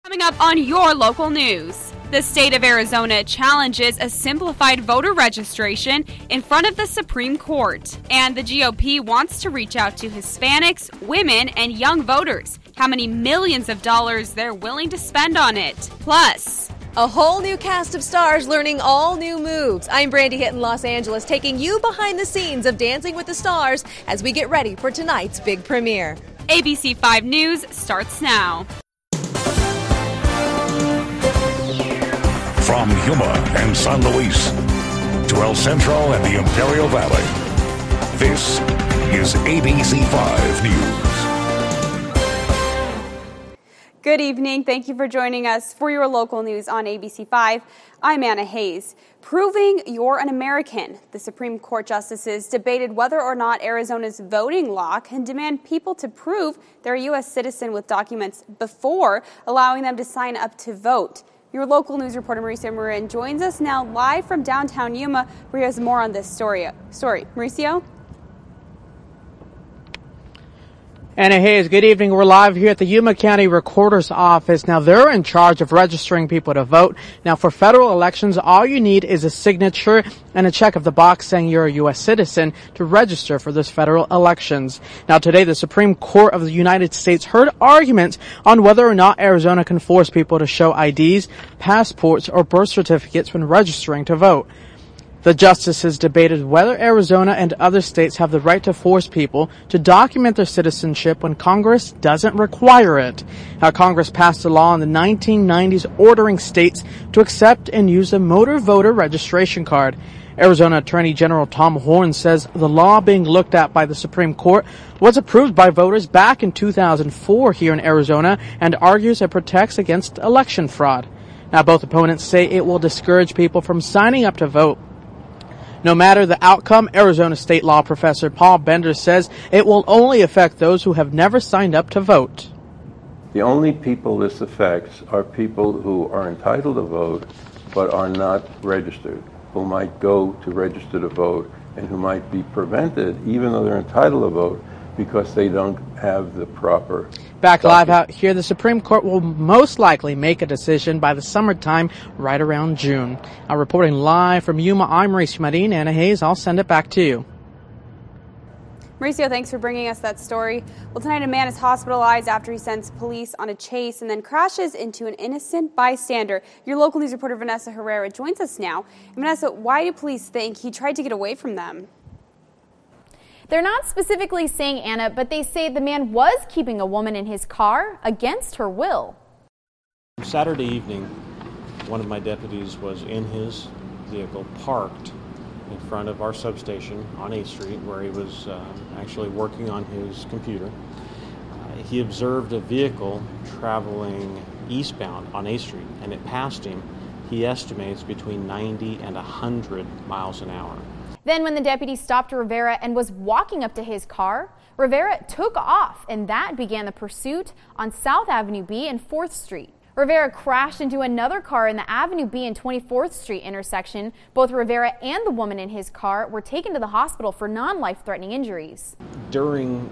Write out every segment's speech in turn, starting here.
Coming up on your local news, the state of Arizona challenges a simplified voter registration in front of the Supreme Court. And the GOP wants to reach out to Hispanics, women, and young voters. How many millions of dollars they're willing to spend on it. Plus, a whole new cast of stars learning all new moves. I'm Brandy Hitt in Los Angeles, taking you behind the scenes of Dancing with the Stars as we get ready for tonight's big premiere. ABC 5 News starts now. From Yuma and San Luis to El Centro and the Imperial Valley, this is ABC 5 News. Good evening. Thank you for joining us for your local news on ABC 5. I'm Anna Hayes. Proving you're an American. The Supreme Court justices debated whether or not Arizona's voting law can demand people to prove they're a U.S. citizen with documents before allowing them to sign up to vote. Your local news reporter, Mauricio Marin, joins us now live from downtown Yuma, where he has more on this story. Mauricio? Anna Hayes, good evening. We're live here at the Yuma County Recorder's Office. Now, they're in charge of registering people to vote. Now, for federal elections, all you need is a signature and a check of the box saying you're a U.S. citizen to register for those federal elections. Now, today, the Supreme Court of the United States heard arguments on whether or not Arizona can force people to show IDs, passports, or birth certificates when registering to vote. The justices debated whether Arizona and other states have the right to force people to document their citizenship when Congress doesn't require it. Now, Congress passed a law in the 1990s ordering states to accept and use a motor voter registration card. Arizona Attorney General Tom Horne says the law being looked at by the Supreme Court was approved by voters back in 2004 here in Arizona and argues it protects against election fraud. Now, both opponents say it will discourage people from signing up to vote. No matter the outcome, Arizona state law professor Paul Bender says it will only affect those who have never signed up to vote. The only people this affects are people who are entitled to vote but are not registered, who might go to register to vote and who might be prevented, even though they're entitled to vote, because they don't have the proper Back live out here, the Supreme Court will most likely make a decision by the summertime, right around June. Now, reporting live from Yuma, I'm Mauricio Marin. Anna Hayes, I'll send it back to you. Mauricio, thanks for bringing us that story. Well, tonight a man is hospitalized after he sends police on a chase and then crashes into an innocent bystander. Your local news reporter Vanessa Herrera joins us now. And Vanessa, why do police think he tried to get away from them? They're not specifically saying, Anna, but they say the man was keeping a woman in his car against her will. Saturday evening, one of my deputies was in his vehicle parked in front of our substation on 8th Street where he was actually working on his computer. He observed a vehicle traveling eastbound on 8th Street and it passed him. He estimates between 90 and 100 miles an hour. Then when the deputy stopped Rivera and was walking up to his car, Rivera took off, and that began the pursuit on South Avenue B and 4th Street. Rivera crashed into another car in the Avenue B and 24th Street intersection. Both Rivera and the woman in his car were taken to the hospital for non-life-threatening injuries. During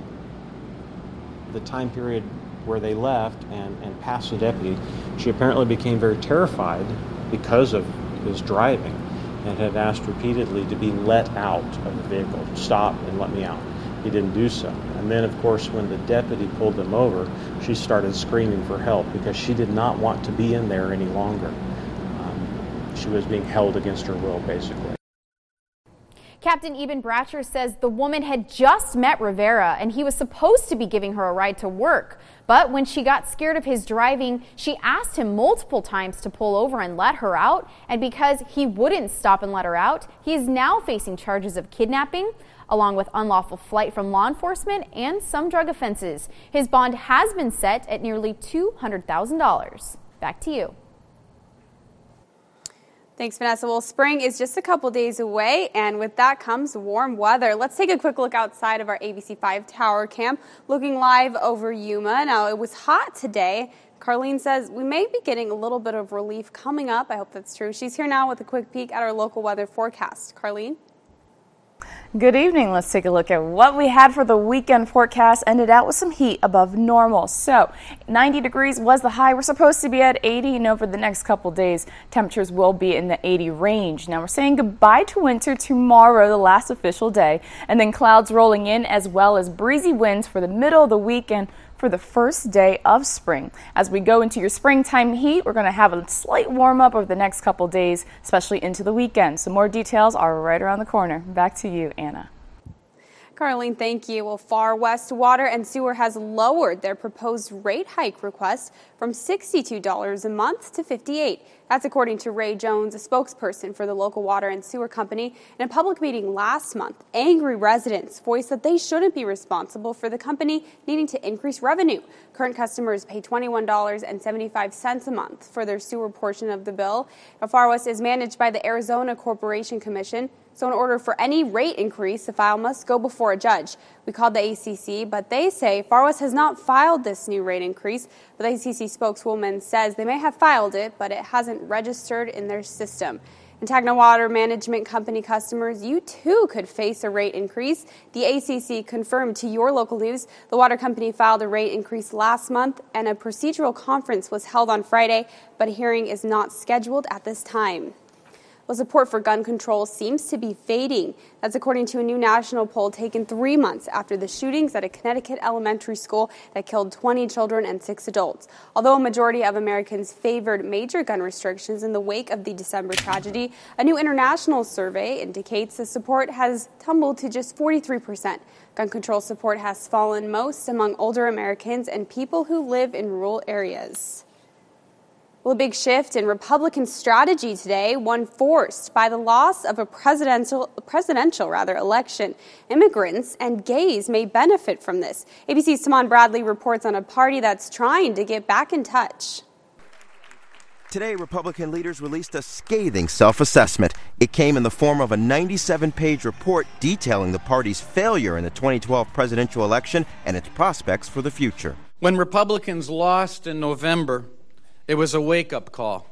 the time period where they left and passed the deputy, she apparently became very terrified because of his driving, and had asked repeatedly to be let out of the vehicle. Stop and let me out. He didn't do so. And then, of course, when the deputy pulled them over, she started screaming for help because she did not want to be in there any longer. She was being held against her will, basically. Captain Eben Bratcher says the woman had just met Rivera and he was supposed to be giving her a ride to work. But when she got scared of his driving, she asked him multiple times to pull over and let her out. And because he wouldn't stop and let her out, he is now facing charges of kidnapping, along with unlawful flight from law enforcement and some drug offenses. His bond has been set at nearly $200,000. Back to you. Thanks, Vanessa. Well, spring is just a couple days away, and with that comes warm weather. Let's take a quick look outside of our ABC5 tower cam, looking live over Yuma. Now, it was hot today. Carlene says we may be getting a little bit of relief coming up. I hope that's true. She's here now with a quick peek at our local weather forecast. Carlene? Good evening. Let's take a look at what we had for the weekend forecast. Ended out with some heat above normal. So 90 degrees was the high. We're supposed to be at 80. For the next couple days, temperatures will be in the 80 range. Now we're saying goodbye to winter tomorrow, the last official day, and then clouds rolling in as well as breezy winds for the middle of the weekend for the first day of spring. As we go into your springtime heat, we're going to have a slight warm up over the next couple days, especially into the weekend. So more details are right around the corner. Back to you, Anna. Carlene, thank you. Well, Far West Water and Sewer has lowered their proposed rate hike request from $62 a month to $58. That's according to Ray Jones, a spokesperson for the local water and sewer company. In a public meeting last month, angry residents voiced that they shouldn't be responsible for the company needing to increase revenue. Current customers pay $21.75 a month for their sewer portion of the bill. Now, Far West is managed by the Arizona Corporation Commission. So in order for any rate increase, the file must go before a judge. We called the ACC, but they say Far West has not filed this new rate increase. But the ACC spokeswoman says they may have filed it, but it hasn't registered in their system. And Tacna Water Management Company customers, you too could face a rate increase. The ACC confirmed to your local news the water company filed a rate increase last month, and a procedural conference was held on Friday, but a hearing is not scheduled at this time. Well, support for gun control seems to be fading. That's according to a new national poll taken 3 months after the shootings at a Connecticut elementary school that killed 20 children and 6 adults. Although a majority of Americans favored major gun restrictions in the wake of the December tragedy, a new international survey indicates the support has tumbled to just 43%. Gun control support has fallen most among older Americans and people who live in rural areas. Well, a big shift in Republican strategy today, one forced by the loss of a presidential election. Immigrants and gays may benefit from this. ABC's Taman Bradley reports on a party that's trying to get back in touch. Today, Republican leaders released a scathing self-assessment. It came in the form of a 97-page report detailing the party's failure in the 2012 presidential election and its prospects for the future. When Republicans lost in November, it was a wake-up call.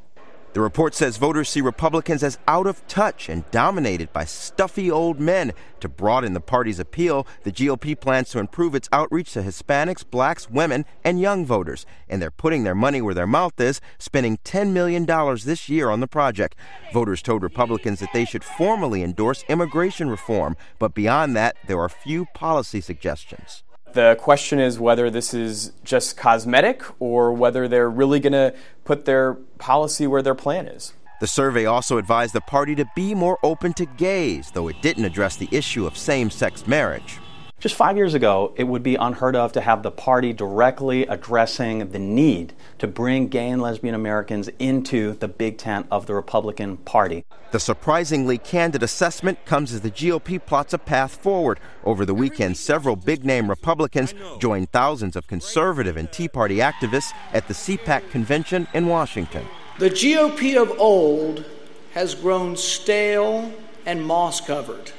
The report says voters see Republicans as out of touch and dominated by stuffy old men. To broaden the party's appeal, the GOP plans to improve its outreach to Hispanics, blacks, women, and young voters. And they're putting their money where their mouth is, spending $10 million this year on the project. Voters told Republicans that they should formally endorse immigration reform. But beyond that, there are few policy suggestions. The question is whether this is just cosmetic or whether they're really going to put their policy where their plan is. The survey also advised the party to be more open to gays, though it didn't address the issue of same-sex marriage. Just 5 years ago, it would be unheard of to have the party directly addressing the need to bring gay and lesbian Americans into the big tent of the Republican Party. The surprisingly candid assessment comes as the GOP plots a path forward. Over the weekend, several big-name Republicans joined thousands of conservative and Tea Party activists at the CPAC convention in Washington. The GOP of old has grown stale and moss-covered.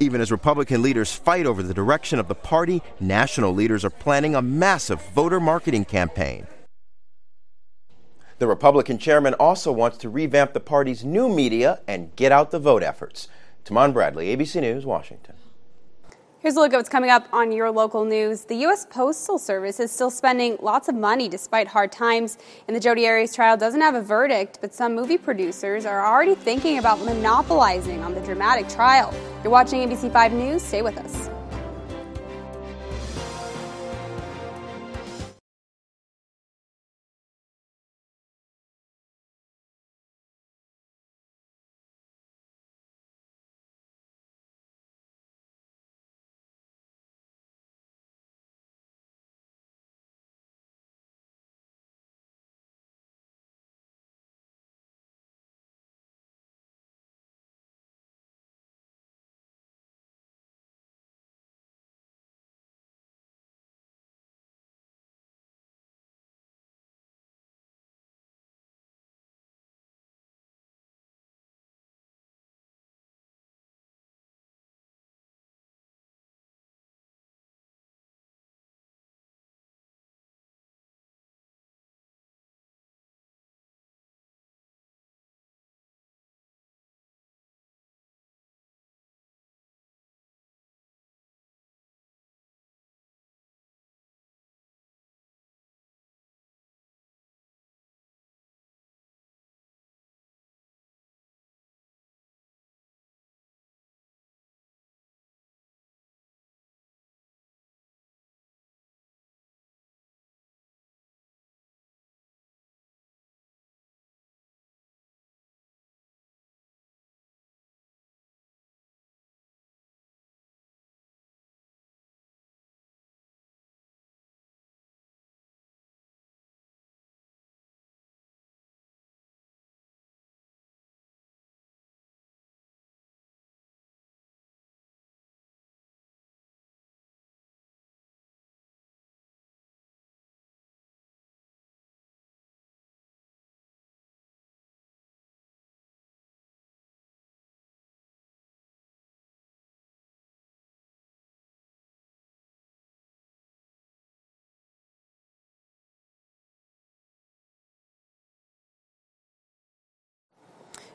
Even as Republican leaders fight over the direction of the party, national leaders are planning a massive voter marketing campaign. The Republican chairman also wants to revamp the party's new media and get out the vote efforts. Taman Bradley, ABC News, Washington. Here's a look at what's coming up on your local news. The U.S. Postal Service is still spending lots of money despite hard times. And the Jodi Arias trial doesn't have a verdict, but some movie producers are already thinking about monopolizing on the dramatic trial. You're watching ABC 5 News. Stay with us.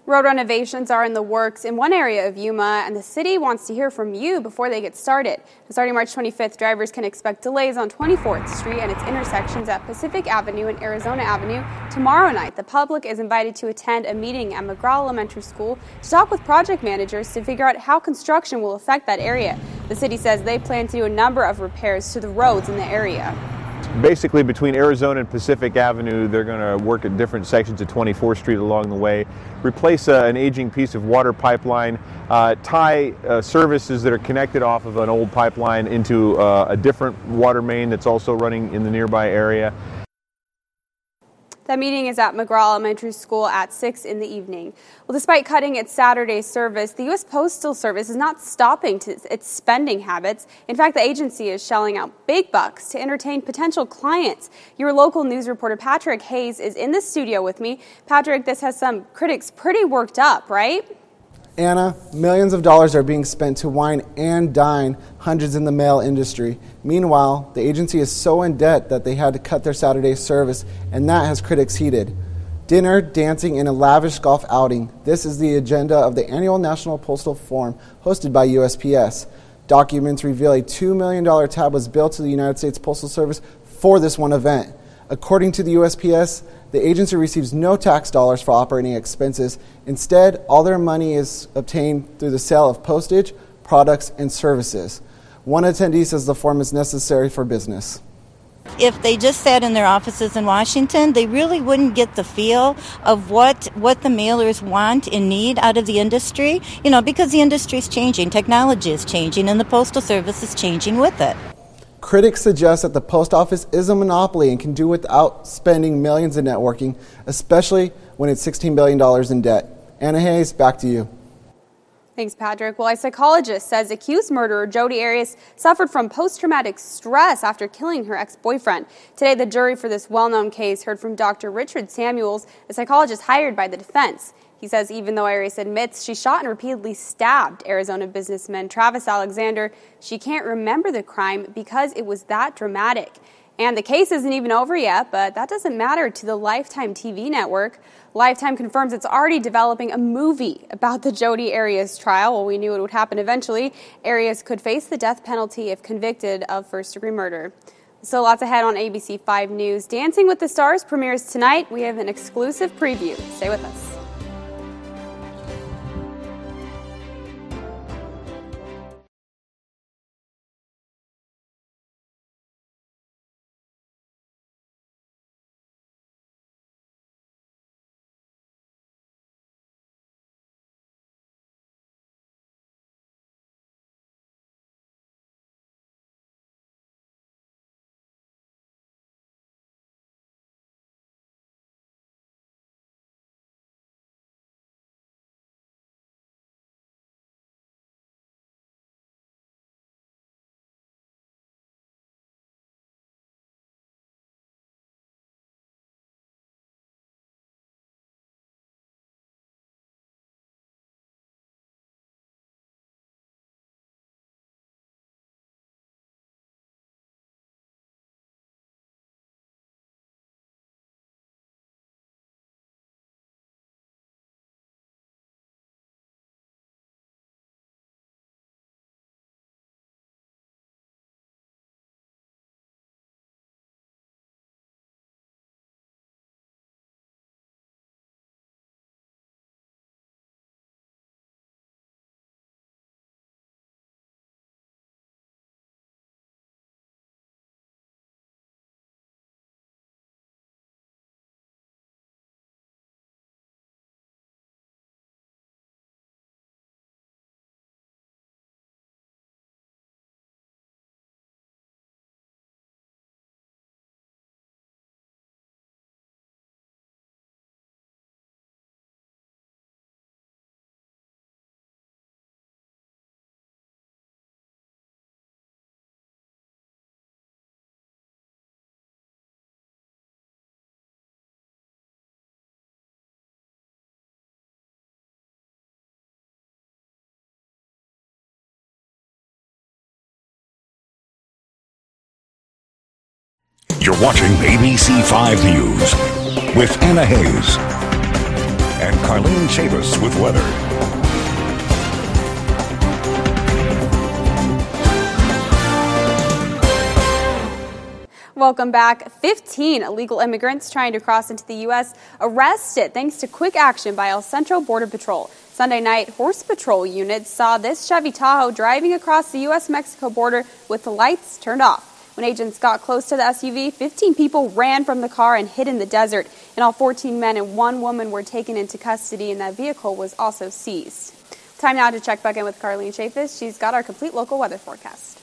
Road renovations are in the works in one area of Yuma, and the city wants to hear from you before they get started. Starting March 25th, drivers can expect delays on 24th Street and its intersections at Pacific Avenue and Arizona Avenue. Tomorrow night, the public is invited to attend a meeting at McGraw Elementary School to talk with project managers to figure out how construction will affect that area. The city says they plan to do a number of repairs to the roads in the area. Basically, between Arizona and Pacific Avenue, they're going to work at different sections of 24th Street along the way, replace an aging piece of water pipeline, tie services that are connected off of an old pipeline into a different water main that's also running in the nearby area. That meeting is at McGraw Elementary School at 6 in the evening. Well, despite cutting its Saturday service, the U.S. Postal Service is not stopping its spending habits. In fact, the agency is shelling out big bucks to entertain potential clients. Your local news reporter Patrick Hayes is in the studio with me. Patrick, this has some critics pretty worked up, right? Anna, millions of dollars are being spent to wine and dine hundreds in the mail industry. Meanwhile, the agency is so in debt that they had to cut their Saturday service, and that has critics heated. Dinner, dancing, and a lavish golf outing. This is the agenda of the annual National Postal Forum hosted by USPS. Documents reveal a $2 million tab was billed to the United States Postal Service for this one event. According to the USPS, the agency receives no tax dollars for operating expenses. Instead, all their money is obtained through the sale of postage, products, and services. One attendee says the forum is necessary for business. If they just sat in their offices in Washington, they really wouldn't get the feel of what the mailers want and need out of the industry, because the industry is changing, technology is changing, and the Postal Service is changing with it. Critics suggest that the post office is a monopoly and can do without spending millions in networking, especially when it's $16 billion in debt. Anna Hayes, back to you. Thanks, Patrick. Well, a psychologist says accused murderer Jodi Arias suffered from post-traumatic stress after killing her ex-boyfriend. Today, the jury for this well-known case heard from Dr. Richard Samuels, a psychologist hired by the defense. He says even though Arias admits she shot and repeatedly stabbed Arizona businessman Travis Alexander, she can't remember the crime because it was that dramatic. And the case isn't even over yet, but that doesn't matter to the Lifetime TV network. Lifetime confirms it's already developing a movie about the Jodi Arias trial. Well, we knew it would happen eventually. Arias could face the death penalty if convicted of first-degree murder. So lots ahead on ABC 5 News. Dancing with the Stars premieres tonight. We have an exclusive preview. Stay with us. You're watching ABC 5 News with Anna Hayes. and Carlene Chavis with weather. Welcome back. 15 illegal immigrants trying to cross into the U.S. arrested thanks to quick action by El Centro Border Patrol. Sunday night, Horse Patrol units saw this Chevy Tahoe driving across the U.S.-Mexico border with the lights turned off. When agents got close to the SUV, 15 people ran from the car and hid in the desert. And all 14 men and 1 woman were taken into custody, and that vehicle was also seized. Time now to check back in with Carlene Chaffis. She's got our complete local weather forecast.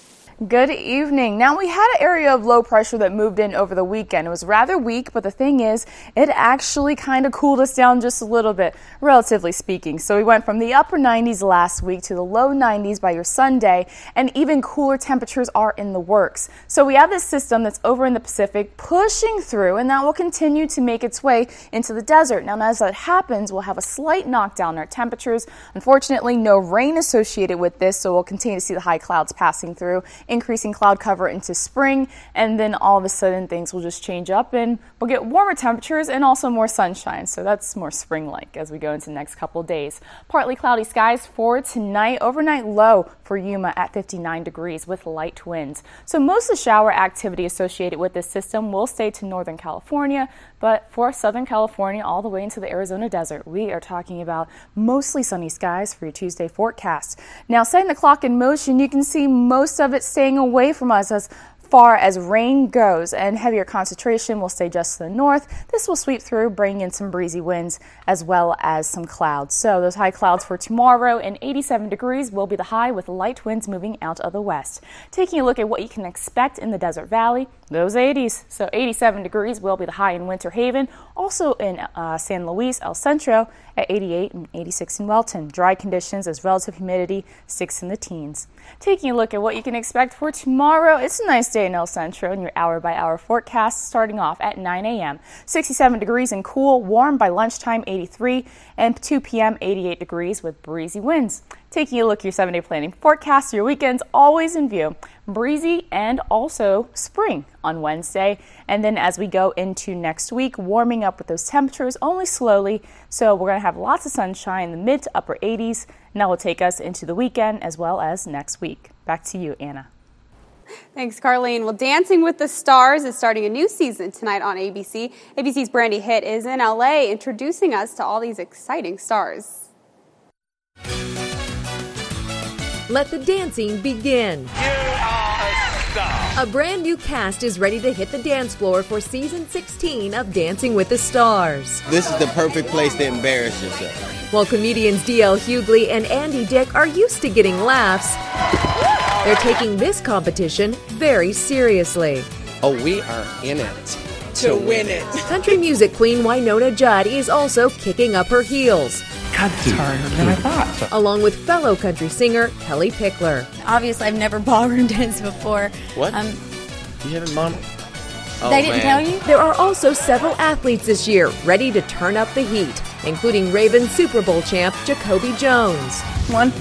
Good evening. Now, we had an area of low pressure that moved in over the weekend. It was rather weak, but the thing is, it actually kind of cooled us down just a little bit, relatively speaking. So we went from the upper 90s last week to the low 90s by your Sunday, and even cooler temperatures are in the works. So we have this system that's over in the Pacific pushing through, and that will continue to make its way into the desert. Now, as that happens, we'll have a slight knockdown in our temperatures. Unfortunately, no rain associated with this, so we'll continue to see the high clouds passing through, increasing cloud cover into spring, and then all of a sudden things will just change up and we'll get warmer temperatures and also more sunshine. So that's more spring-like as we go into the next couple of days. Partly cloudy skies for tonight. Overnight low for Yuma at 59 degrees with light winds. So most of the shower activity associated with this system will stay to Northern California, but for Southern California all the way into the Arizona desert, we are talking about mostly sunny skies for your Tuesday forecast. Now, setting the clock in motion, you can see most of it staying away from us as far as rain goes, and heavier concentration will stay just to the north. This will sweep through, bringing in some breezy winds as well as some clouds. So those high clouds for tomorrow, and 87 degrees will be the high with light winds moving out of the west. Taking a look at what you can expect in the Desert Valley, those 80s. So 87 degrees will be the high in Winter Haven, also in San Luis, El Centro at 88 and 86 in Welton. Dry conditions as relative humidity 6 in the teens. Taking a look at what you can expect for tomorrow, it's a nice day in El Centro in your hour-by-hour forecast starting off at 9 a.m. 67 degrees and cool, warm by lunchtime 83, and 2 p.m. 88 degrees with breezy winds. Taking a look at your 7-day planning forecast, your weekends always in view. Breezy and also spring on Wednesday. And then as we go into next week, warming up with those temperatures only slowly. So we're going to have lots of sunshine in the mid to upper 80s. And that will take us into the weekend as well as next week. Back to you, Anna. Thanks, Carlene. Well, Dancing with the Stars is starting a new season tonight on ABC. ABC's Brandy Hitt is in LA introducing us to all these exciting stars. Let the dancing begin. You are a star. A brand new cast is ready to hit the dance floor for season 16 of Dancing with the Stars. This is the perfect place to embarrass yourself. While comedians D.L. Hughley and Andy Dick are used to getting laughs, they're taking this competition very seriously. Oh, we are in it to win it. Country music queen Wynonna Judd is also kicking up her heels. God, it's harder than I thought. Along with fellow country singer Kelly Pickler. Obviously, I've never ballroom danced before. What? You haven't mom? Oh, they didn't tell you? There are also several athletes this year ready to turn up the heat, including Ravens Super Bowl champ Jacoby Jones. 1,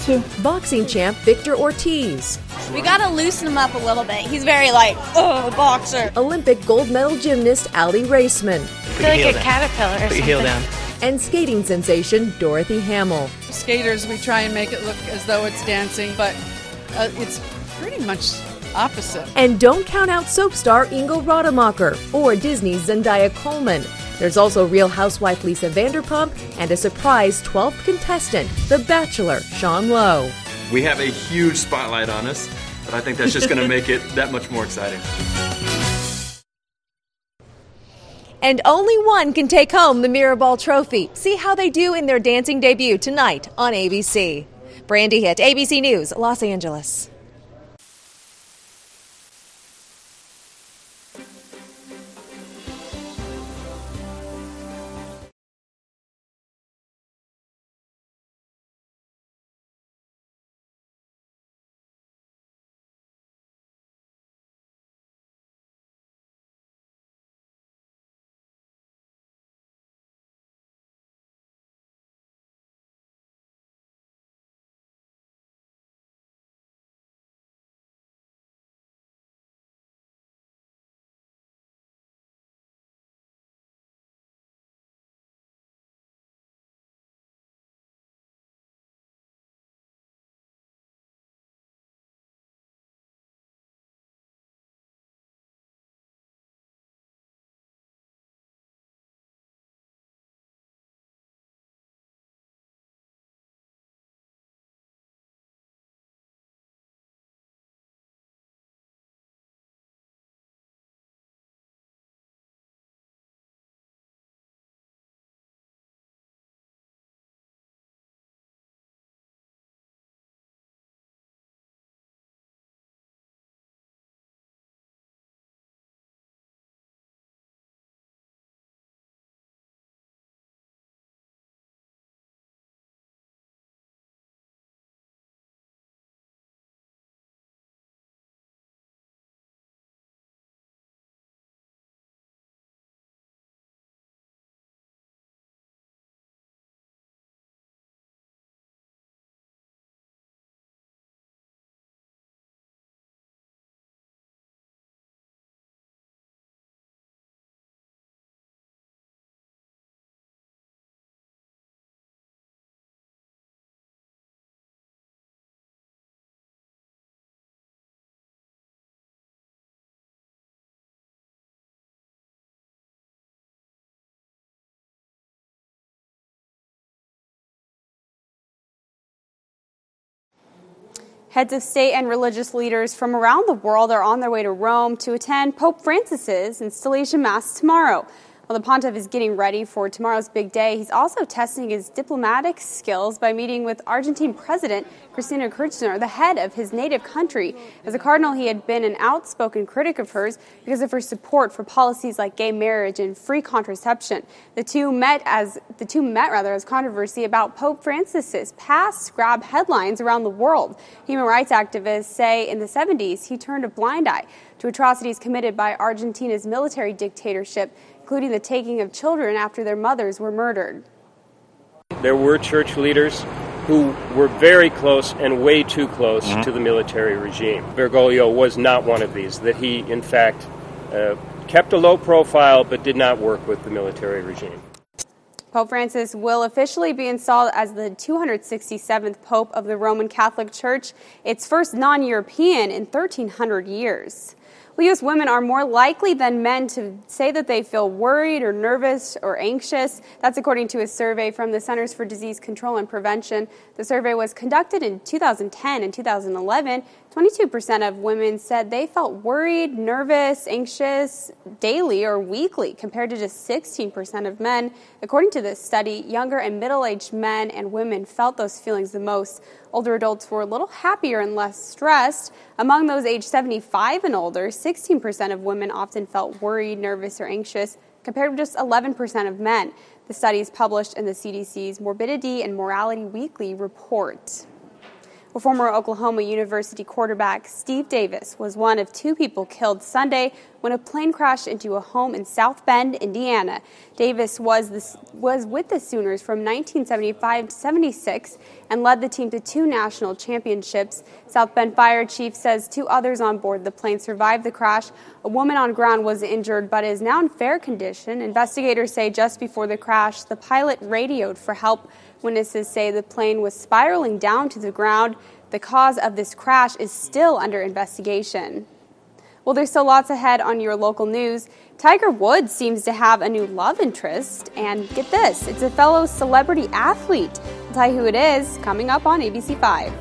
2. Boxing champ Victor Ortiz. We gotta loosen him up a little bit. He's very boxer. Olympic gold medal gymnast Ali Raceman. I feel like a caterpillar or Put your something. heel down. And skating sensation Dorothy Hamill. Skaters, we try and make it look as though it's dancing, but it's pretty much opposite. And don't count out soap star Ingo Rademacher or Disney's Zendaya Coleman. There's also Real Housewife Lisa Vanderpump and a surprise 12th contestant, The Bachelor Sean Lowe. We have a huge spotlight on us, but I think that's just going to make it that much more exciting. And only one can take home the Mirrorball Trophy. See how they do in their dancing debut tonight on ABC. Brandy Hitt, ABC News, Los Angeles. Heads of state and religious leaders from around the world are on their way to Rome to attend Pope Francis's installation mass tomorrow. While the pontiff is getting ready for tomorrow's big day, he's also testing his diplomatic skills by meeting with Argentine President Cristina Kirchner, the head of his native country. As a cardinal, he had been an outspoken critic of hers because of her support for policies like gay marriage and free contraception. The two met as controversy about Pope Francis's past grabbed headlines around the world. Human rights activists say in the 70s he turned a blind eye to atrocities committed by Argentina's military dictatorship, including the taking of children after their mothers were murdered. There were church leaders who were very close and way too close to the military regime. Bergoglio was not one of these, that he, in fact, kept a low profile but did not work with the military regime. Pope Francis will officially be installed as the 267th Pope of the Roman Catholic Church, its first non-European in 1,300 years. U.S. women are more likely than men to say that they feel worried or nervous or anxious. That's according to a survey from the Centers for Disease Control and Prevention. The survey was conducted in 2010 and 2011. 22% of women said they felt worried, nervous, anxious daily or weekly, compared to just 16% of men. According to this study, younger and middle-aged men and women felt those feelings the most. Older adults were a little happier and less stressed. Among those aged 75 and older, 16% of women often felt worried, nervous, or anxious, compared with just 11% of men. The study is published in the CDC's Morbidity and Mortality Weekly report. Well, former Oklahoma University quarterback Steve Davis was one of two people killed Sunday when a plane crashed into a home in South Bend, Indiana. Davis was with the Sooners from 1975 to 76 and led the team to 2 national championships. South Bend Fire Chief says 2 others on board the plane survived the crash. A woman on ground was injured but is now in fair condition. Investigators say just before the crash, the pilot radioed for help. Witnesses say the plane was spiraling down to the ground. The cause of this crash is still under investigation. Well, there's still lots ahead on your local news. Tiger Woods seems to have a new love interest. And get this, it's a fellow celebrity athlete. I'll tell you who it is coming up on ABC 5.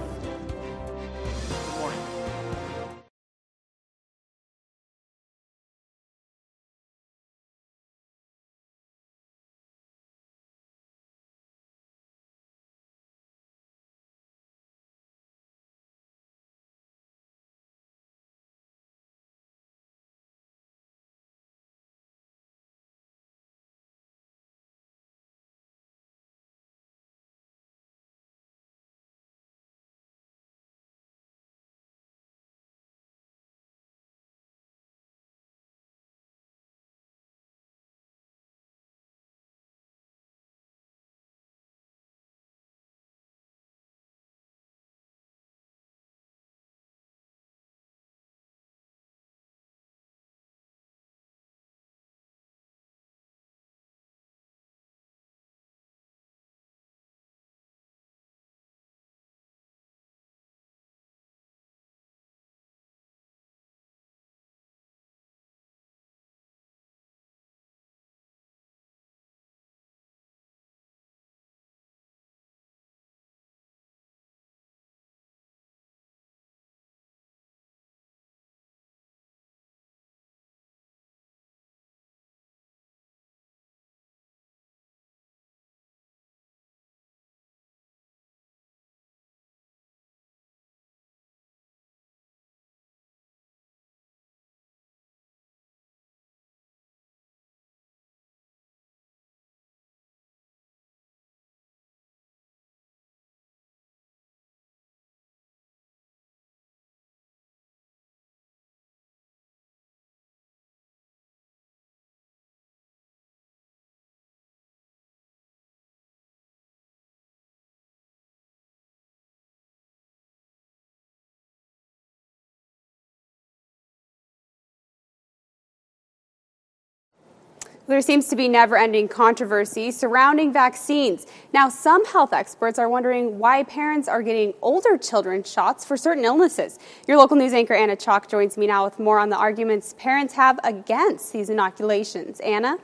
There seems to be never-ending controversy surrounding vaccines. Now, some health experts are wondering why parents are getting older children shots for certain illnesses. Your local news anchor, Anna Chalk, joins me now with more on the arguments parents have against these inoculations. Anna?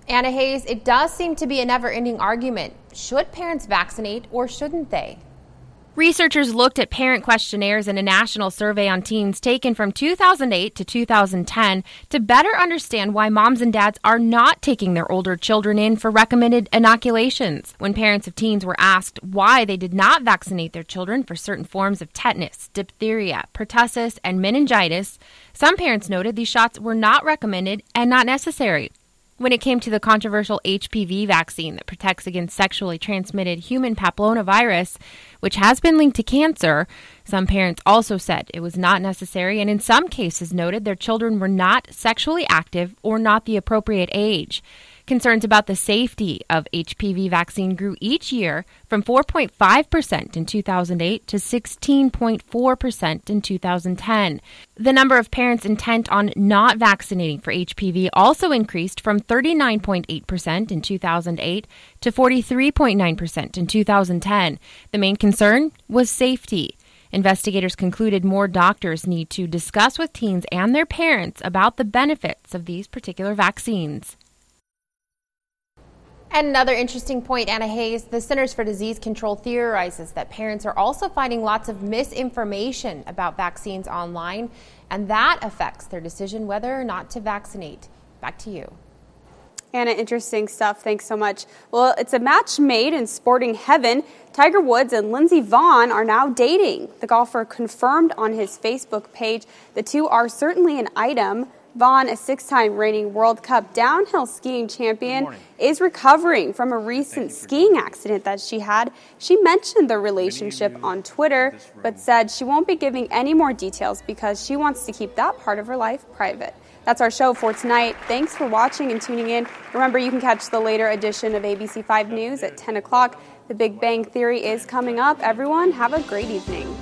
Anna Hayes, it does seem to be a never-ending argument. Should parents vaccinate or shouldn't they? Researchers looked at parent questionnaires in a national survey on teens taken from 2008 to 2010 to better understand why moms and dads are not taking their older children in for recommended inoculations. When parents of teens were asked why they did not vaccinate their children for certain forms of tetanus, diphtheria, pertussis, and meningitis, some parents noted these shots were not recommended and not necessary. When it came to the controversial HPV vaccine that protects against sexually transmitted human papillomavirus, which has been linked to cancer, some parents also said it was not necessary and in some cases noted their children were not sexually active or not the appropriate age. Concerns about the safety of HPV vaccine grew each year from 4.5% in 2008 to 16.4% in 2010. The number of parents intent on not vaccinating for HPV also increased from 39.8% in 2008 to 43.9% in 2010. The main concern was safety. Investigators concluded more doctors need to discuss with teens and their parents about the benefits of these particular vaccines. And another interesting point, Anna Hayes, the Centers for Disease Control theorizes that parents are also finding lots of misinformation about vaccines online, and that affects their decision whether or not to vaccinate. Back to you. Anna, interesting stuff. Thanks so much. Well, it's a match made in sporting heaven. Tiger Woods and Lindsey Vonn are now dating. The golfer confirmed on his Facebook page the two are certainly an item. Vonn, a six-time reigning World Cup downhill skiing champion, is recovering from a recent skiing accident that she had. She mentioned the relationship on Twitter, but said she won't be giving any more details because she wants to keep that part of her life private. That's our show for tonight. Thanks for watching and tuning in. Remember, you can catch the later edition of ABC 5 News at 10 o'clock. The Big Bang Theory is coming up. Everyone, have a great evening.